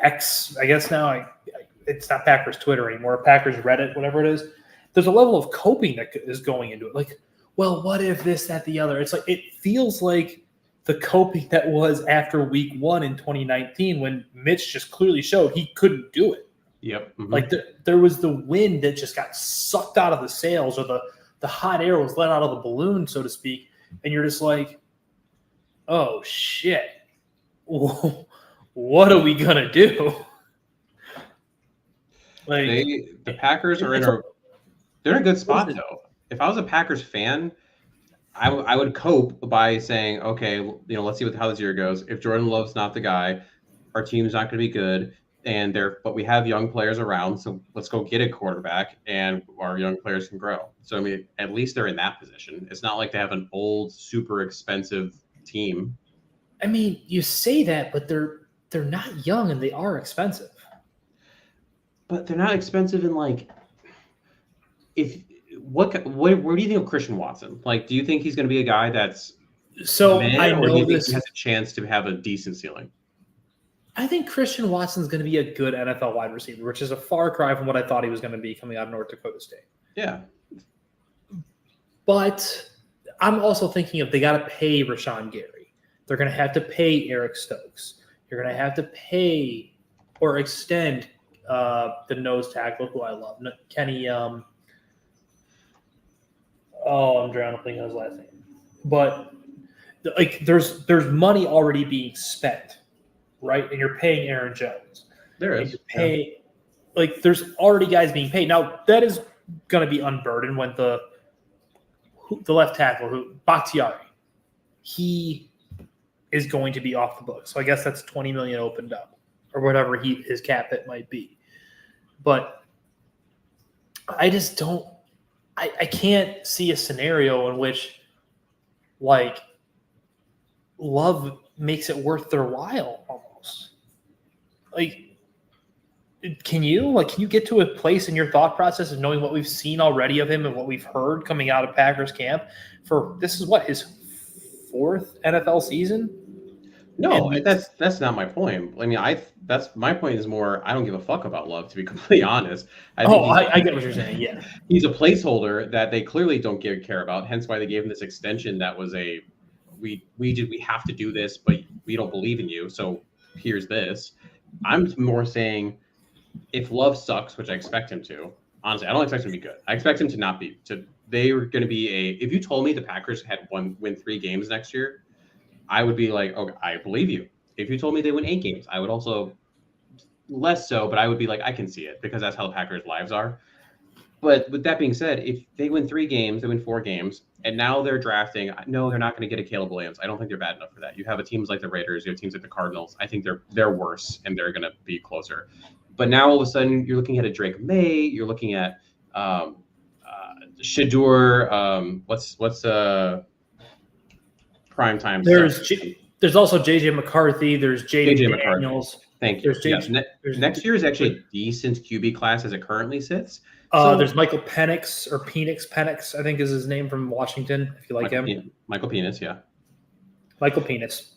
X, I guess now it's not Packers Twitter anymore, Packers Reddit, whatever it is, there's a level of coping that is going into it. Like, well, what if this, that, the other? It's like it feels like the coping that was after week 1 in 2019 when Mitch just clearly showed he couldn't do it. Yep. Mm-hmm. Like there was the wind that just got sucked out of the sails, or the hot air was let out of the balloon, so to speak. And you're just like, oh, shit. What are we going to do? Like the Packers are they're in a good spot, though. If I was a Packers fan, I would cope by saying, okay, let's see how this year goes. If Jordan Love's not the guy, our team's not going to be good. But we have young players around, so let's go get a quarterback, and our young players can grow. So I mean, at least they're in that position. It's not like they have an old, super expensive team. I mean, you say that, but they're not young and they are expensive. But they're not expensive in like where do you think of Christian Watson? Like, do you think he's going to be a guy that's I know or do you this think he has a chance to have a decent ceiling? I think Christian Watson's going to be a good NFL wide receiver, which is a far cry from what I thought he was going to be coming out of North Dakota State. Yeah. But I'm also thinking they got to pay Rashawn Gary. They're going to have to pay Eric Stokes. You're going to have to pay or extend the nose tackle, who I love, Kenny. I'm drawing a thing on his last name. But like, there's money already being spent. Right, and you're paying Aaron Jones. There is. There's already guys being paid. Now that is going to be unburdened when the left tackle, Bakhtiari, he is going to be off the books. So I guess that's $20 million opened up, or whatever his cap hit might be. But I just don't. I can't see a scenario in which like Love makes it worth their while almost. Like, can you get to a place in your thought process of knowing what we've seen already of him and what we've heard coming out of Packers camp for this is what his 4th NFL season? No, that's not my point. I mean, that's my point is more I don't give a fuck about Love, to be completely honest. I get what you're saying. Yeah, he's a placeholder that they clearly don't care about. Hence why they gave him this extension that was we have to do this, but we don't believe in you, so here's this. I'm more saying if Love sucks, which I expect him to, honestly, I don't expect him to be good. I expect him to not be. They were going to be if you told me the Packers had win 3 games next year, I would be like, okay, I believe you. If you told me they win 8 games, I would also less so, but I would be like, I can see it because that's how the Packers' lives are. But with that being said, if they win 3 games, they win 4 games, and now they're drafting. No, they're not going to get a Caleb Williams. I don't think they're bad enough for that. You have teams like the Raiders, you have teams like the Cardinals. I think they're worse, and they're going to be closer. But now all of a sudden, you're looking at a Drake May. You're looking at Shedeur. What's prime time? There's also JJ McCarthy. There's JJ Daniels. Thank you. Next year is actually a decent QB class as it currently sits. There's Michael Penix, or Penix, I think is his name, from Washington, if you like him. Michael Penix, yeah. Michael Penix.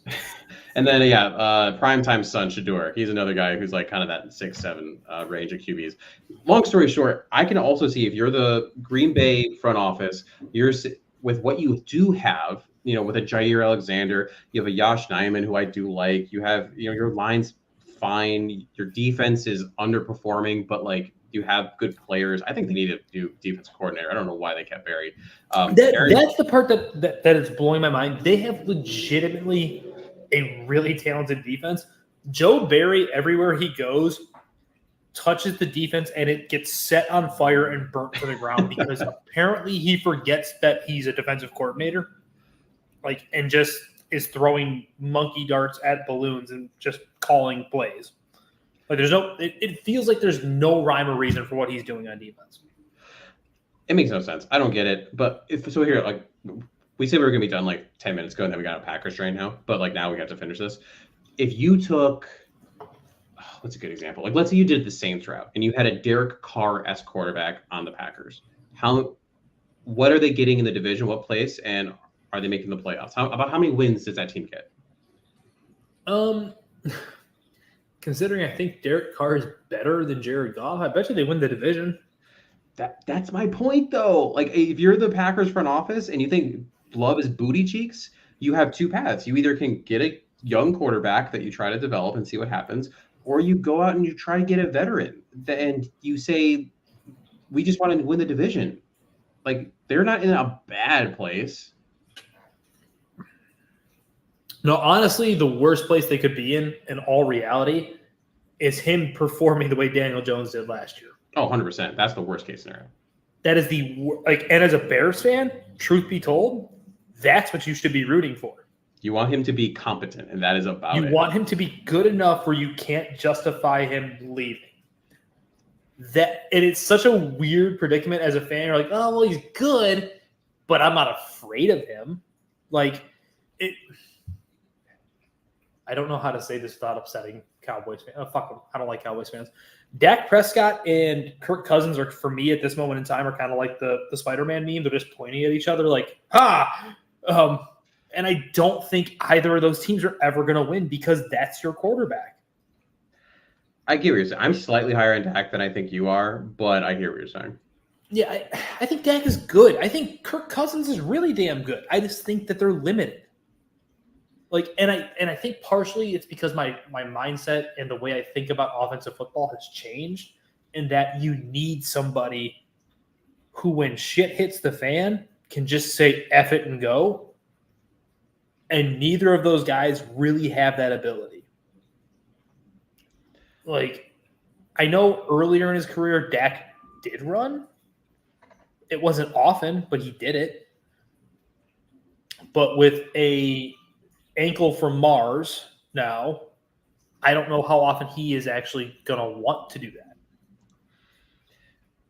And then, primetime son, Shedeur. He's another guy who's like kind of that 6'7" range of QBs. Long story short, I can also see if you're the Green Bay front office, you're with what you do have, with a Jair Alexander, you have a Josh Nijman, who I do like. You have, your line's fine. Your defense is underperforming, but like, you have good players. I think they need a new defensive coordinator. I don't know why they kept Barry. That's the part that is blowing my mind. They have legitimately a really talented defense, Joe Barry, everywhere he goes, touches the defense and it gets set on fire and burnt to the ground because apparently he forgets that he's a defensive coordinator, and just is throwing monkey darts at balloons and just calling plays. It feels like there's no rhyme or reason for what he's doing on defense. It makes no sense. I don't get it. But here, we said we were going to be done 10 minutes ago, and then we got a Packers train now. But now we got to finish this. If you took, what's a good example? Let's say you did the Saints route, and you had a Derek Carr-esque quarterback on the Packers. What are they getting in the division? What place? And are they making the playoffs? About how many wins does that team get? Considering I think Derek Carr is better than Jared Goff, I bet you they win the division. That's my point, though. If you're the Packers front office and you think Love is booty cheeks, you have two paths. You either can get a young quarterback that you try to develop and see what happens, or you go out and you try to get a veteran and you say, we just want to win the division. They're not in a bad place. No, honestly, the worst place they could be in all reality, is him performing the way Daniel Jones did last year. Oh, 100%. That's the worst case scenario. That is and as a Bears fan, truth be told, that's what you should be rooting for. You want him to be competent, and that is about it. You want him to be good enough where you can't justify him leaving. And it's such a weird predicament as a fan. You're like, oh, well, he's good, but I'm not afraid of him. I don't know how to say this without upsetting Cowboys fans. Oh, fuck them. I don't like Cowboys fans. Dak Prescott and Kirk Cousins are, for me at this moment in time, are kind of like the Spider-Man meme. They're just pointing at each other ha! And I don't think either of those teams are ever going to win because that's your quarterback. I get what you're saying. I'm slightly higher in Dak than I think you are, but I hear what you're saying. Yeah, I think Dak is good. I think Kirk Cousins is really damn good. I just think that they're limited. And I think partially it's because my mindset and the way I think about offensive football has changed, in that you need somebody who, when shit hits the fan, can just say F it and go. And neither of those guys really have that ability. I know earlier in his career, Dak did run. It wasn't often, but he did it. But with a ankle from Mars now, I don't know how often he is actually going to want to do that.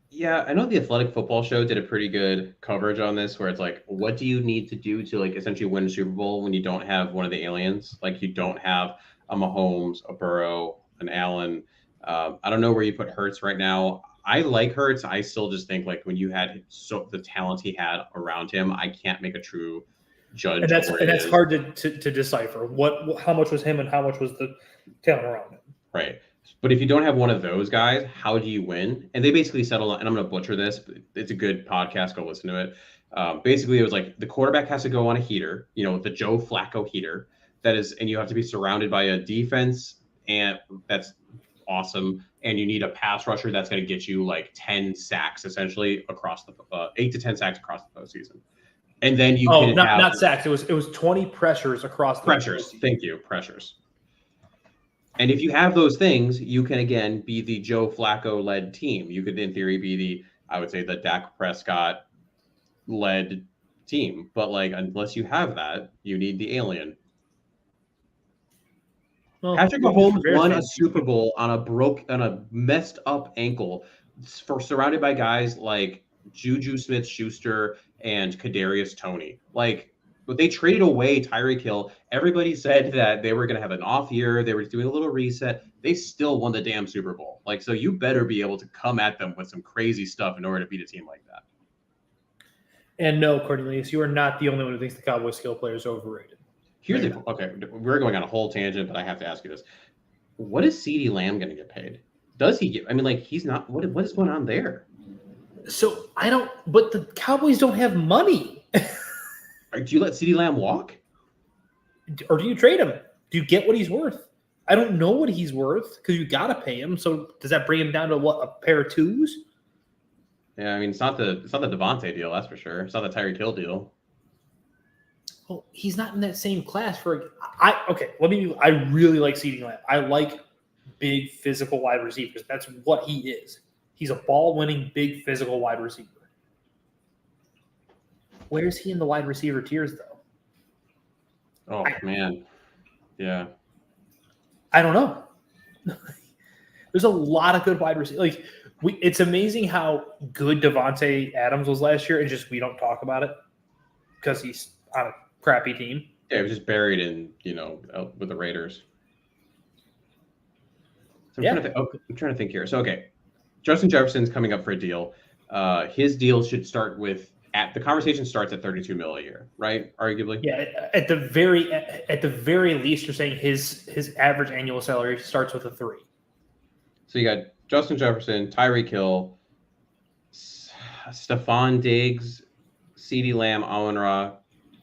Yeah, I know the Athletic Football Show did a pretty good coverage on this, where it's what do you need to do to essentially win a Super Bowl when you don't have one of the aliens? You don't have a Mahomes, a Burrow, an Allen. I don't know where you put Hurts right now. I like Hurts. I still just think when you had the talent he had around him, I can't make a true judge. And that's hard to decipher. How much was him and how much was the talent around him? Right. But if you don't have one of those guys, how do you win? And they basically settled on, and I'm going to butcher this, but it's a good podcast. Go listen to it. Basically, it was the quarterback has to go on a heater, the Joe Flacco heater. And you have to be surrounded by a defense, and that's awesome. And you need a pass rusher that's going to get you 10 sacks, essentially, across the 8 to 10 sacks across the postseason. And then you can have not sacks. It was 20 pressures across the pressures. Thank you, pressures. And if you have those things, you can again be the Joe Flacco led team. You could, in theory, be the Dak Prescott led team. But unless you have that, you need the alien. Well, Patrick Mahomes won a Super Bowl on a messed up ankle, surrounded by guys like Juju Smith-Schuster and Kadarius Toney. But they traded away Tyreek Hill. Everybody said that they were going to have an off year. They were doing a little reset. They still won the damn Super Bowl. So you better be able to come at them with some crazy stuff in order to beat a team like that. And no, Cornelius, you are not the only one who thinks the Cowboys skill players are overrated. Okay, we're going on a whole tangent, but I have to ask you this. What is CeeDee Lamb going to get paid? Does he get, he's not, what is going on there? So but the Cowboys don't have money. Do you let CeeDee Lamb walk? Or do you trade him? Do you get what he's worth? I don't know what he's worth because you got to pay him. So does that bring him down to a pair of twos? Yeah, it's not the Devontae deal, that's for sure. It's not the Tyreek Hill deal. Well, he's not in that same class for. I really like CeeDee Lamb. I like big physical wide receivers. That's what he is. He's a ball-winning, big physical wide receiver. Where's he in the wide receiver tiers, though? Oh, man. Yeah. I don't know. There's a lot of good wide receivers. It's amazing how good Devontae Adams was last year, and just we don't talk about it because he's on a crappy team. Yeah, he was just buried in, with the Raiders. So I'm trying to think here. So, okay. Justin Jefferson's coming up for a deal. His deal should start the conversation starts at $32 million a year, right? Arguably. Yeah, at the very least, you're saying his average annual salary starts with a 3. So you got Justin Jefferson, Tyreek Hill, Stephon Diggs, CeeDee Lamb, Amon-Ra,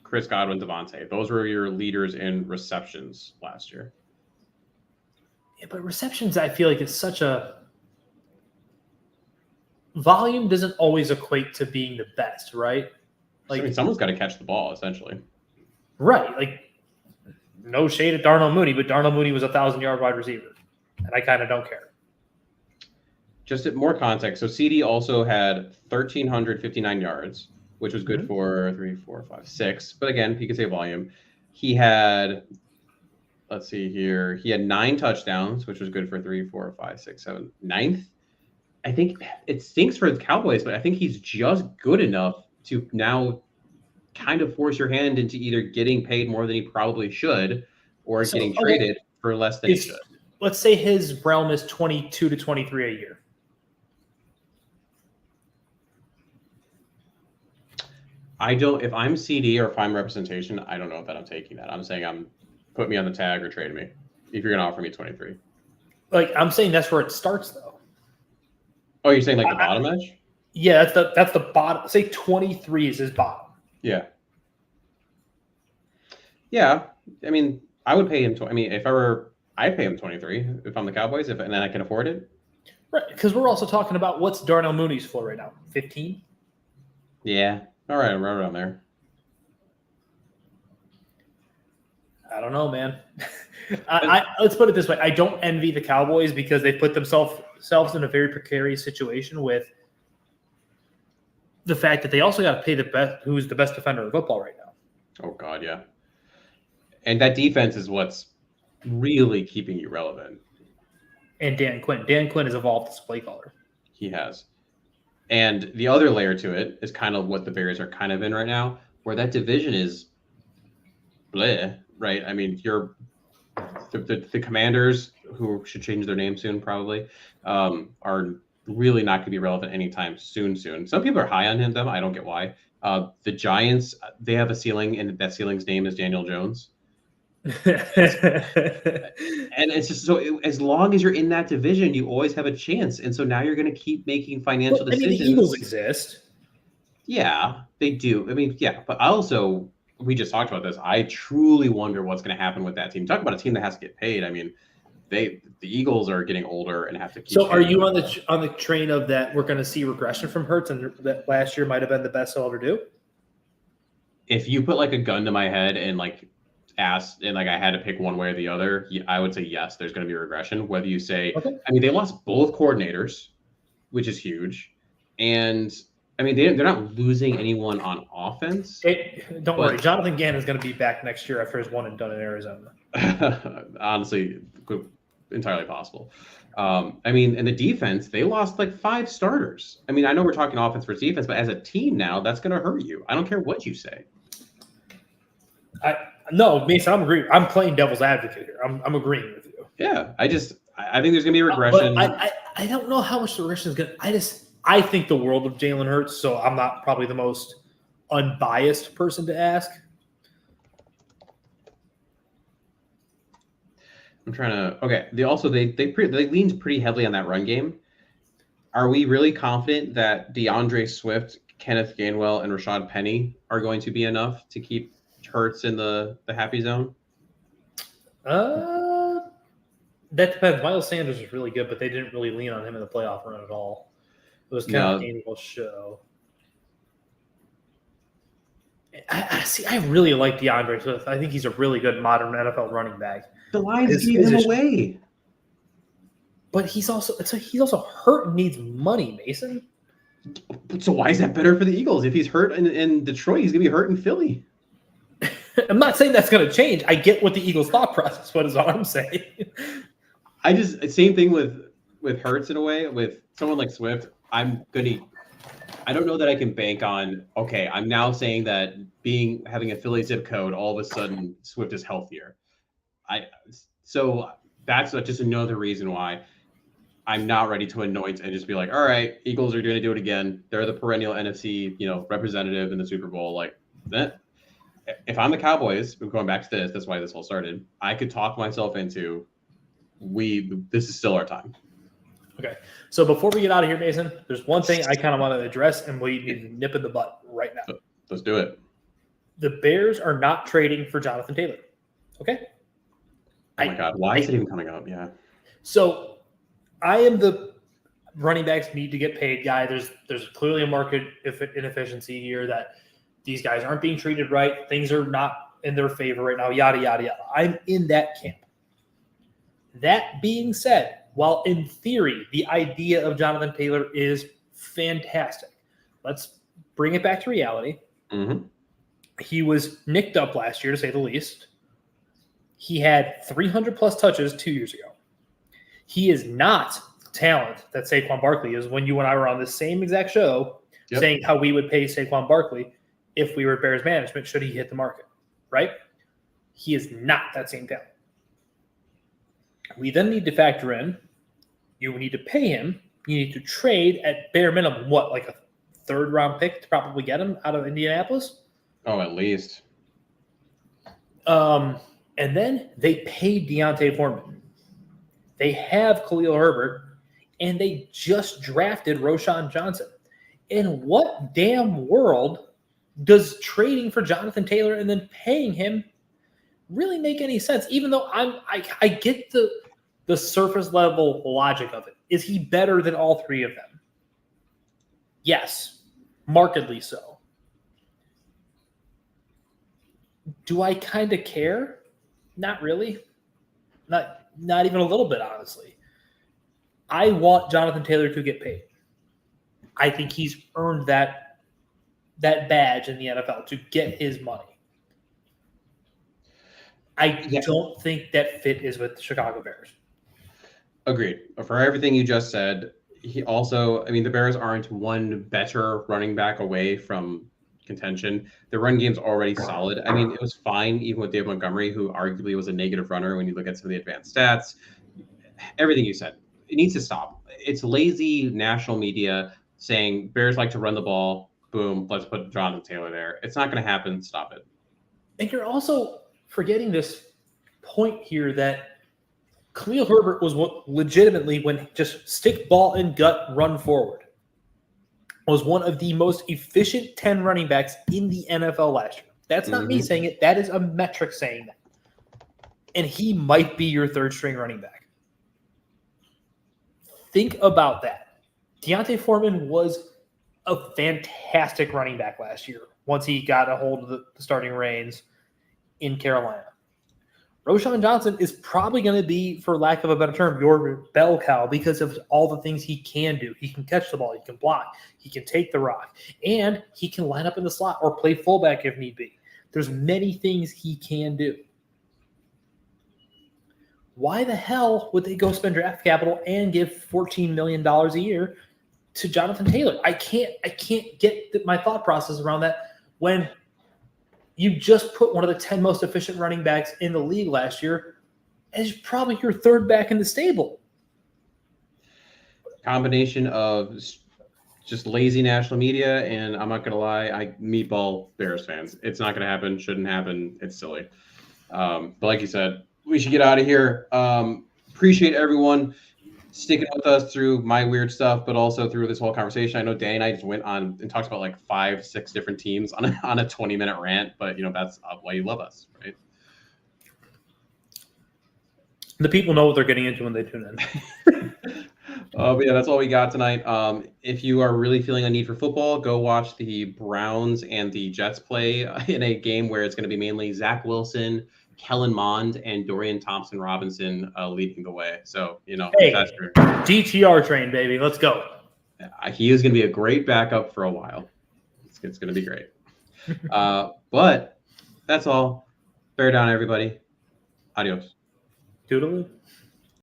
Chris Godwin, Devontae. Those were your leaders in receptions last year. Yeah, but receptions, I feel like, is such a volume doesn't always equate to being the best, right? Someone's got to catch the ball, essentially. Right. No shade at Darnell Mooney, but Darnell Mooney was a 1,000-yard wide receiver, and I kind of don't care. Just more context. So CD also had 1,359 yards, which was good for 3, 4, 5, 6. But again, you could say volume. He had, let's see here. He had 9 touchdowns, which was good for 3, 4, 5, 6, 7, 9th. I think it stinks for the Cowboys, but I think he's just good enough to now kind of force your hand into either getting paid more than he probably should or getting traded for less than he should. Let's say his realm is 22 to 23 a year. If I'm CD or if I'm representation, I don't know that I'm taking that. I'm saying put me on the tag or trade me if you're going to offer me 23. I'm saying that's where it starts, though. Oh, you're saying the bottom edge? Yeah, that's the bottom. Say 23 is his bottom. Yeah. Yeah. I mean, I would pay him. I'd pay him 23 if I'm the Cowboys, and then I can afford it. Right, because we're also talking about what's Darnell Mooney's floor right now, 15. Yeah. All right, I'm right around there. I don't know, man. Let's put it this way: I don't envy the Cowboys because they put themselves in a very precarious situation with the fact that they also got to pay who's the best defender in football right now. Oh God, yeah. And that defense is what's really keeping you relevant. And Dan Quinn has evolved as a play caller. He has. And the other layer to it is kind of what the Bears are kind of in right now, where that division is bleh, right? I mean, you're the Commanders, who should change their name soon probably, are really not going to be relevant anytime soon. Some people are high on them. I don't get why. The Giants, they have a ceiling, and that ceiling's name is Daniel Jones. And it's just as long as you're in that division, you always have a chance. And so now you're going to keep making financial decisions. The Eagles exist. Yeah, they do. I mean, yeah, but we just talked about this. I truly wonder what's going to happen with that team. Talk about a team that has to get paid. I mean, the Eagles are getting older and have to keep. So, are you on the train of that? We're going to see regression from Hurts, and that last year might have been the best he'll ever do. If you put a gun to my head and asked and I had to pick one way or the other, I would say yes. There's going to be regression. Whether you say, I mean, they lost both coordinators, which is huge, and I mean, they're not losing anyone on offense. Don't worry. Jonathan Gannon is going to be back next year after his one and done in Arizona. Honestly, entirely possible. I mean, in the defense, they lost 5 starters. I mean, I know we're talking offense versus defense, but as a team now, that's going to hurt you. I don't care what you say. No, Mason, I'm agreeing. I'm playing devil's advocate here. I'm agreeing with you. Yeah, I think there's going to be a regression. I don't know how much the regression is going to – I think the world of Jalen Hurts, so I'm not probably the most unbiased person to ask. I'm trying to – okay. They leaned pretty heavily on that run game. Are we really confident that DeAndre Swift, Kenneth Gainwell, and Rashad Penny are going to be enough to keep Hurts in the happy zone? That depends. Miles Sanders is really good, but they didn't really lean on him in the playoff run at all. It was kind of a Gainwell show. I really like DeAndre Swift. I think he's a really good modern NFL running back. The Lions gave him away. But he's also hurt and needs money, Mason. So why is that better for the Eagles? If he's hurt in Detroit, he's gonna be hurt in Philly. I'm not saying that's gonna change. I get what the Eagles' thought process. What is all I'm saying? Same thing with Hurts in a way. With someone like Swift, I don't know that I can bank on. Okay, I'm now saying that having a Philly zip code, all of a sudden Swift is healthier. So that's just another reason why I'm not ready to anoint and just be like, all right, Eagles are going to do it again. They're the perennial NFC, representative in the Super Bowl. Like that. If I'm the Cowboys, going back to this, that's why this all started. I could talk myself into this is still our time. Okay. So before we get out of here, Mason, there's one thing I kind of want to address, and we need to nip in the butt right now. Let's do it. The Bears are not trading for Jonathan Taylor. Okay. Oh my God. Why is it even coming up? Yeah. So I am the running backs need to get paid guy. There's clearly a market inefficiency here that these guys aren't being treated right. Things are not in their favor right now, yada, yada, yada. I'm in that camp. That being said, while in theory, the idea of Jonathan Taylor is fantastic, let's bring it back to reality. Mm-hmm. He was nicked up last year, to say the least. He had 300-plus touches 2 years ago. He is not talent that Saquon Barkley is. When you and I were on the same exact show saying how we would pay Saquon Barkley if we were Bears management should he hit the market, right? He is not that same talent. We then need to factor in you need to pay him. You need to trade at bare minimum, like a third-round pick to probably get him out of Indianapolis? Oh, at least. And then they paid Deontay Foreman. They have Khalil Herbert, and they just drafted Roschon Johnson. In what damn world does trading for Jonathan Taylor and then paying him really make any sense? Even though I get the surface level logic of it. Is he better than all three of them? Yes, markedly so. Do I kind of care? Not really. Not even a little bit, honestly. I want Jonathan Taylor to get paid. I think he's earned that badge in the NFL to get his money. I don't think that fit is with the Chicago Bears. Agreed. For everything you just said, the Bears aren't one better running back away from contention. The run game's already solid. It was fine even with Dave Montgomery, who arguably was a negative runner when you look at some of the advanced stats. Everything you said, it needs to stop. It's lazy national media saying Bears like to run the ball. Boom, let's put Jonathan Taylor there. It's not going to happen. Stop it. And you're also forgetting this point here that Khalil Herbert was legitimately, when just stick ball and gut, run forward, was one of the most efficient 10 running backs in the NFL last year. That's not me saying it. That is a metric saying that. And he might be your third string running back. Think about that. Deontay Foreman was a fantastic running back last year once he got a hold of the starting reins in Carolina. Roschon Johnson is probably going to be, for lack of a better term, your bell cow because of all the things he can do. He can catch the ball. He can block. He can take the rock. And he can line up in the slot or play fullback if need be. There's many things he can do. Why the hell would they go spend draft capital and give $14 million a year to Jonathan Taylor? I can't get my thought process around that when you just put one of the 10 most efficient running backs in the league last year as probably your third back in the stable. Combination of just lazy national media, and I'm not going to lie, I meatball Bears fans. It's not going to happen. Shouldn't happen. It's silly. But like you said, we should get out of here. Appreciate everyone sticking with us through my weird stuff, but also through this whole conversation. I know Danny and I just went on and talked about like 5-6 different teams on a 20-minute rant, but that's why you love us, right? The people know what they're getting into when they tune in. But yeah, that's all we got tonight. If you are really feeling a need for football, go watch the Browns and the Jets play in a game where it's going to be mainly Zach Wilson, Kellen Mond, and Dorian Thompson-Robinson leading the way. So, hey, that's true. DTR train, baby. Let's go. He is going to be a great backup for a while. It's going to be great. But that's all. Bear down, everybody. Adios. Toodaloo.